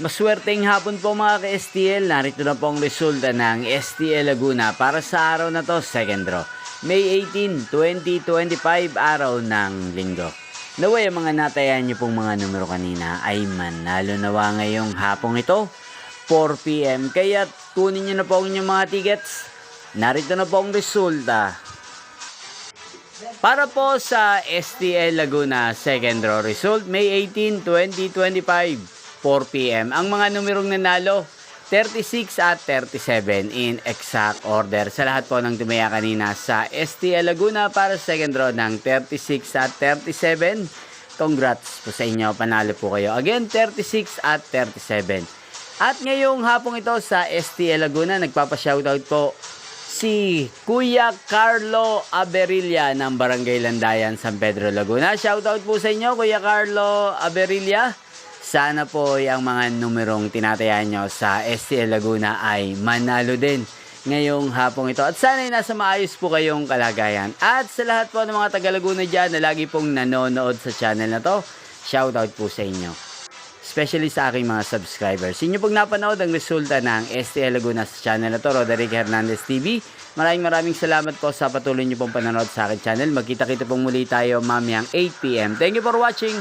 Maswerteng hapon po mga ka-STL. Narito na po ang resulta ng STL Laguna para sa araw na to, second draw. May 18, 2025, araw ng linggo. Naway ang mga natayan niyo pong mga numero kanina ay manalo nawa ngayong hapong ito, 4 PM. Kaya kunin niyo na po ang inyong mga tickets. Narito na po ang resulta. Para po sa STL Laguna second draw result, May 18, 2025. 4 PM. Ang mga numerong nanalo, 36 at 37 in exact order. Sa lahat po ng tumaya kanina sa STL Laguna para second draw ng 36 at 37. Congrats po sa inyo. Panalo po kayo. Again, 36 at 37. At ngayong hapong ito sa STL Laguna, nagpapa-shoutout po si Kuya Carlo Aberilla ng Barangay Landayan, San Pedro, Laguna. Shoutout po sa inyo, Kuya Carlo Aberilla. Sana po ang mga numerong tinatayaan nyo sa STL Laguna ay manalo din ngayong hapong ito. At sana ay nasa maayos po kayong kalagayan. At sa lahat po ng mga taga Laguna dyan na lagi pong nanonood sa channel na to, shoutout po sa inyo. Especially sa aking mga subscribers. Inyo pong napanood ang resulta ng STL Laguna sa channel na to, Roderick Hernandez TV. Maraming salamat po sa patuloy nyo pong panonood sa aking channel. Magkita-kita pong muli tayo mamayang 8 PM. Thank you for watching.